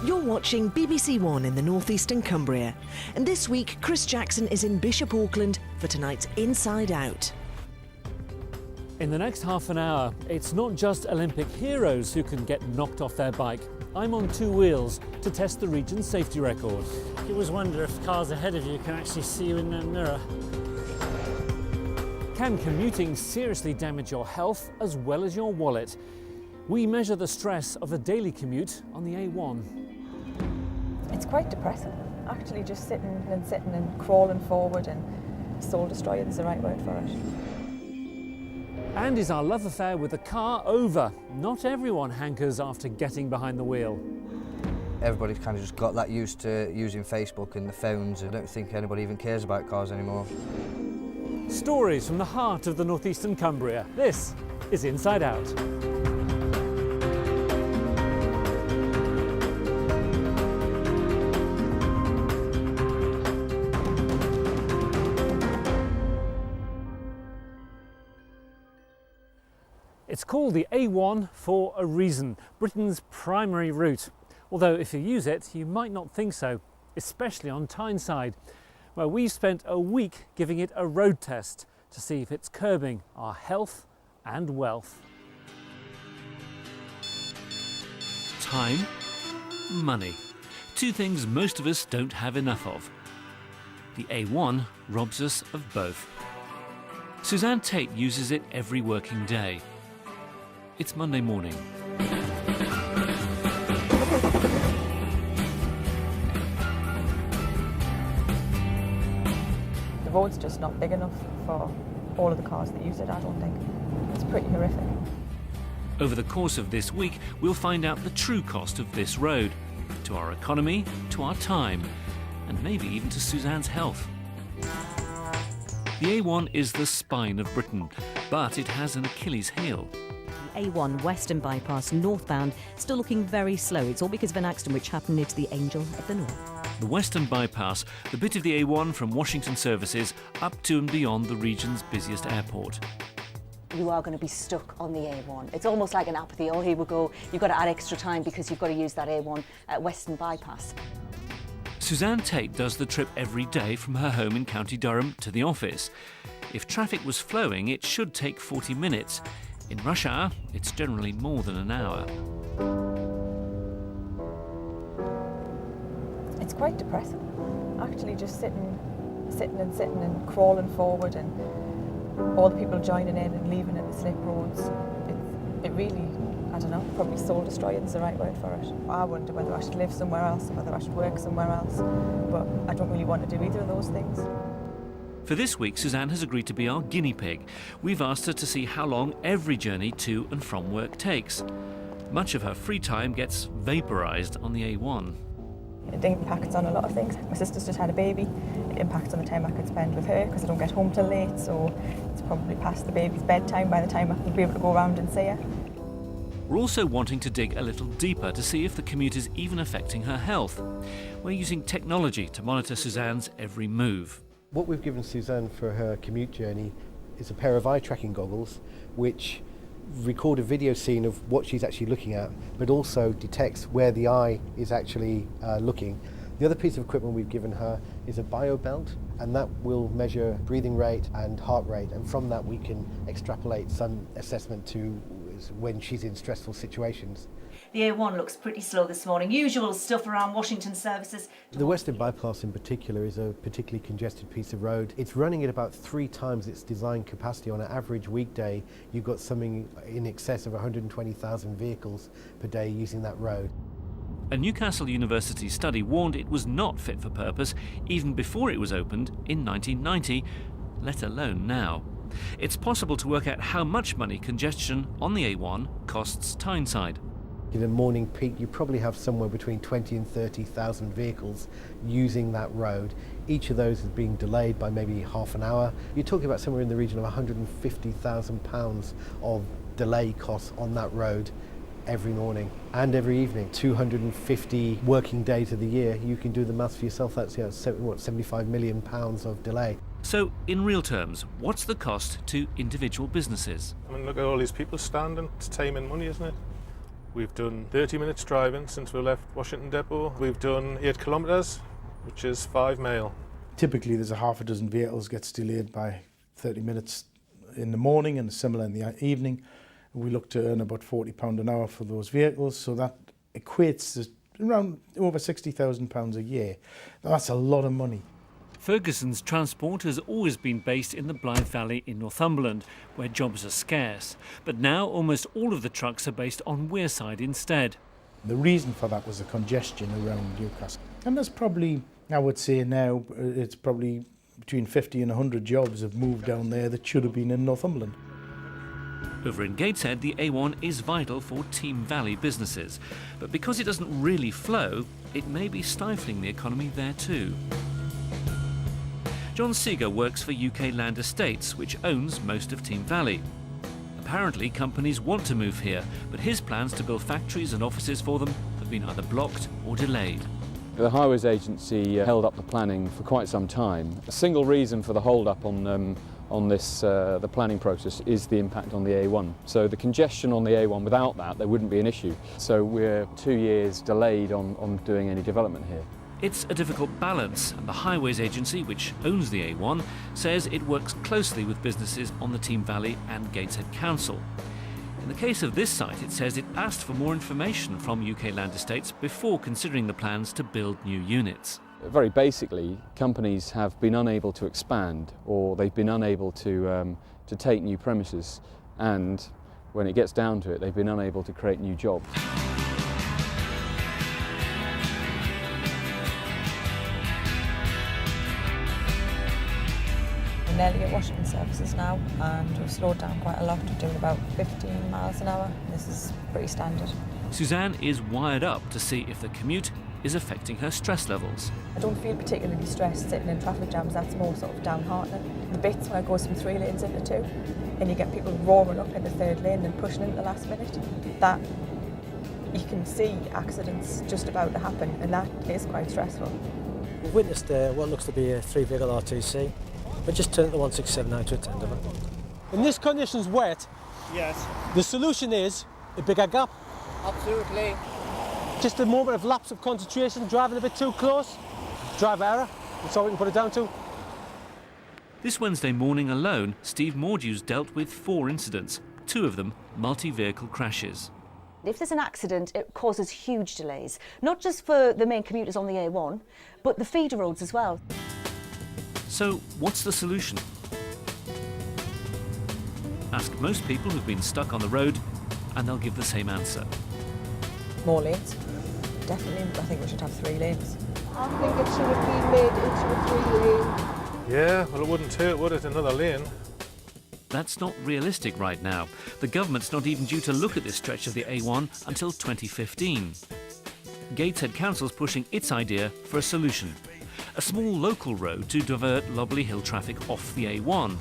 You're watching BBC One in the northeastern Cumbria, and this week Chris Jackson is in Bishop Auckland for tonight's Inside Out. In the next half an hour, it's not just Olympic heroes who can get knocked off their bike. I'm on two wheels to test the region's safety record. You always wonder if cars ahead of you can actually see you in the mirror. Can commuting seriously damage your health as well as your wallet? We measure the stress of a daily commute on the A1. It's quite depressing, actually, just sitting and crawling forward, and soul destroying is the right word for it. And is our love affair with the car over? Not everyone hankers after getting behind the wheel. Everybody's kind of just got that used to using Facebook and the phones. I don't think anybody even cares about cars anymore. Stories from the heart of the northeastern Cumbria. This is Inside Out. It's called the A1 for a reason, Britain's primary route. Although if you use it, you might not think so, especially on Tyneside, where we've spent a week giving it a road test to see if it's curbing our health and wealth. Time, money. Two things most of us don't have enough of. The A1 robs us of both. Suzanne Tate uses it every working day. It's Monday morning. The road's just not big enough for all of the cars that use it, I don't think. It's pretty horrific. Over the course of this week, we'll find out the true cost of this road, to our economy, to our time, and maybe even to Suzanne's health. The A1 is the spine of Britain, but it has an Achilles heel. A1 Western Bypass northbound still looking very slow. It's all because of an accident which happened near to the Angel of the North. The Western Bypass, the bit of the A1 from Washington services up to and beyond the region's busiest airport. You are going to be stuck on the A1. It's almost like an apathy. Oh, here we go. You've got to add extra time because you've got to use that A1 Western Bypass. Suzanne Tate does the trip every day from her home in County Durham to the office. If traffic was flowing, it should take 40 minutes. In rush hour, it's generally more than an hour. It's quite depressing, actually, just sitting and crawling forward, and all the people joining in and leaving in the slip roads. It really, I don't know, probably soul destroying is the right word for it. I wonder whether I should live somewhere else or whether I should work somewhere else, but I don't really want to do either of those things. For this week, Suzanne has agreed to be our guinea pig. We've asked her to see how long every journey to and from work takes. Much of her free time gets vaporised on the A1. It impacts on a lot of things. My sister's just had a baby. It impacts on the time I could spend with her because I don't get home till late, so it's probably past the baby's bedtime by the time I could be able to go around and see her. We're also wanting to dig a little deeper to see if the commute is even affecting her health. We're using technology to monitor Suzanne's every move. What we've given Suzanne for her commute journey is a pair of eye tracking goggles which record a video scene of what she's actually looking at, but also detects where the eye is actually looking. The other piece of equipment we've given her is a bio belt, and that will measure breathing rate and heart rate, and from that we can extrapolate some assessment to when she's in stressful situations. The A1 looks pretty slow this morning. Usual stuff around Washington services. The Western Bypass in particular is a particularly congested piece of road. It's running at about 3 times its design capacity. On an average weekday, you've got something in excess of 120,000 vehicles per day using that road. A Newcastle Universities study warned it was not fit for purpose even before it was opened in 1990, let alone now. It's possible to work out how much money congestion on the A1 costs Tyneside. In a morning peak, you probably have somewhere between 20 and 30,000 vehicles using that road. Each of those is being delayed by maybe half an hour. You're talking about somewhere in the region of £150,000 of delay costs on that road every morning and every evening. 250 working days of the year, you can do the maths for yourself. That's £75 million of delay. So, in real terms, what's the cost to individual businesses? I mean, look at all these people standing. It's time and money, isn't it? We've done 30 minutes driving since we left Washington Depot. We've done 8 kilometres, which is 5 mile. Typically there's a half a dozen vehicles gets delayed by 30 minutes in the morning and similar in the evening. We look to earn about £40 an hour for those vehicles, so that equates to around over £60,000 a year. Now, that's a lot of money. Ferguson's transport has always been based in the Blythe Valley in Northumberland, where jobs are scarce. But now almost all of the trucks are based on Wearside instead. The reason for that was the congestion around Newcastle. And there's probably, I would say now, it's probably between 50 and 100 jobs have moved down there that should have been in Northumberland. Over in Gateshead, the A1 is vital for Team Valley businesses. But because it doesn't really flow, it may be stifling the economy there too. John Seeger works for UK Land Estates, which owns most of Team Valley. Apparently, companies want to move here, but his plans to build factories and offices for them have been either blocked or delayed. The Highways Agency held up the planning for quite some time. A single reason for the hold-up on the planning process is the impact on the A1. So the congestion on the A1, without that, there wouldn't be an issue. So we're 2 years delayed on doing any development here. It's a difficult balance, and the Highways Agency, which owns the A1, says it works closely with businesses on the Team Valley and Gateshead Council. In the case of this site, it says it asked for more information from UK Land Estates before considering the plans to build new units. Very basically, companies have been unable to expand, or they've been unable to take new premises, and when it gets down to it, they've been unable to create new jobs. We're nearly at Washington Services now, and we've slowed down quite a lot. We're doing about 15 miles an hour. This is pretty standard. Suzanne is wired up to see if the commute is affecting her stress levels. I don't feel particularly stressed sitting in traffic jams. That's more sort of downheartening. The bits when it goes from 3 lanes into 2, and you get people roaring up in the 3rd lane and pushing in the last minute, that you can see accidents just about to happen, and that is quite stressful. We've witnessed what looks to be a 3-vehicle RTC. We just turned the 1679 to attend to it. When this condition's wet, yes, the solution is a bigger gap. Absolutely. Just a moment of lapse of concentration, driving a bit too close, driver error, that's all we can put it down to. This Wednesday morning alone, Steve Mordew's dealt with 4 incidents, 2 of them multi-vehicle crashes. If there's an accident, it causes huge delays, not just for the main commuters on the A1, but the feeder roads as well. So, what's the solution? Ask most people who've been stuck on the road, and they'll give the same answer. More lanes. Definitely, I think we should have 3 lanes. I think it should have been made into a 3-lane. Yeah, well, it wouldn't hurt, would it, another lane? That's not realistic right now. The government's not even due to look at this stretch of the A1 until 2015. Gateshead Council's pushing its idea for a solution. A small local road to divert Lobley Hill traffic off the A1.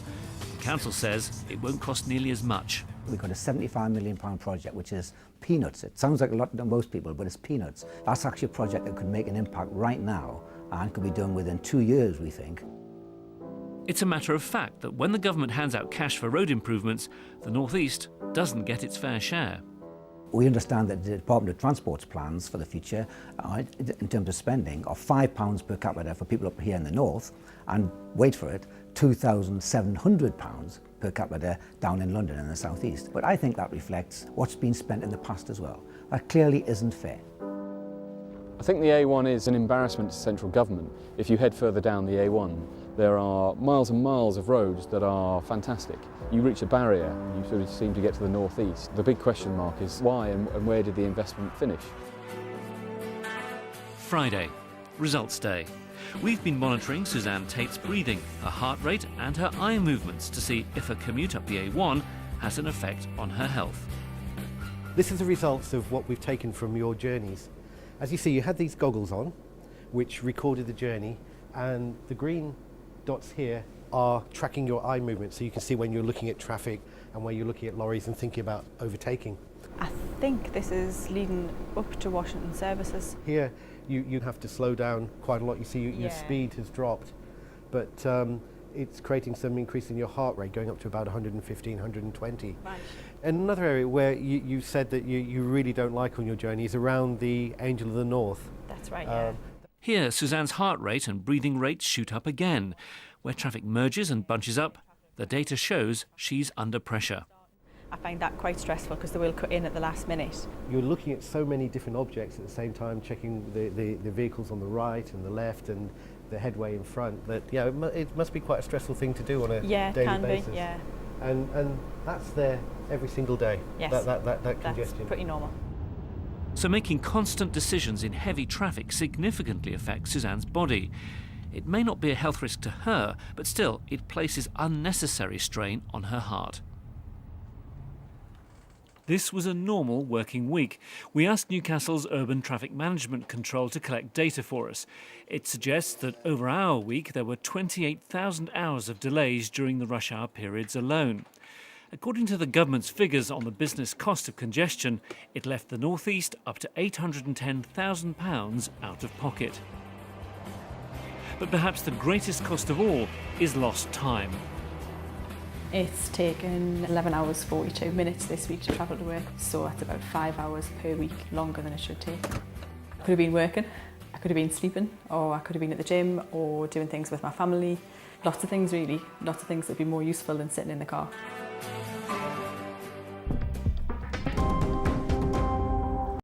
The council says it won't cost nearly as much. We've got a £75 million project, which is peanuts. It sounds like a lot to most people, but it's peanuts. That's actually a project that could make an impact right now and could be done within 2 years, we think. It's a matter of fact that when the government hands out cash for road improvements, the North East doesn't get its fair share. We understand that the Department of Transport's plans for the future, in terms of spending, are £5 per capita for people up here in the north, and wait for it, £2,700 per capita down in London in the southeast. But I think that reflects what's been spent in the past as well. That clearly isn't fair. I think the A1 is an embarrassment to central government. If you head further down the A1, there are miles and miles of roads that are fantastic. You reach a barrier, you sort of seem to get to the northeast. The big question mark is why and where did the investment finish? Friday, results day. We've been monitoring Suzanne Tate's breathing, her heart rate and her eye movements to see if her commute up the A1 has an effect on her health. This is the results of what we've taken from your journeys. As you see, you had these goggles on, which recorded the journey, and the green dots here are tracking your eye movement, so you can see when you're looking at traffic and when you're looking at lorries and thinking about overtaking. I think this is leading up to Washington Services. Here, you have to slow down quite a lot. You see your speed has dropped, but it's creating some increase in your heart rate, going up to about 115, 120. Right. And another area where you said that you really don't like on your journey is around the Angel of the North. That's right, yeah. Here, Suzanne's heart rate and breathing rates shoot up again. Where traffic merges and bunches up, the data shows she's under pressure. I find that quite stressful because they will cut in at the last minute. You're looking at so many different objects at the same time, checking the vehicles on the right and the left and the headway in front, that it must be quite a stressful thing to do on a daily basis. Yeah. And that's there every single day. Yes. That congestion. That's pretty normal. So making constant decisions in heavy traffic significantly affects Suzanne's body. It may not be a health risk to her, but still it places unnecessary strain on her heart. This was a normal working week. We asked Newcastle's Urban Traffic Management Control to collect data for us. It suggests that over our week there were 28,000 hours of delays during the rush hour periods alone. According to the government's figures on the business cost of congestion, it left the North East up to £810,000 out of pocket. But perhaps the greatest cost of all is lost time. It's taken 11 hours 42 minutes this week to travel to work, so that's about 5 hours per week longer than it should take. I could have been working, I could have been sleeping, or I could have been at the gym or doing things with my family. Lots of things really, lots of things that would be more useful than sitting in the car.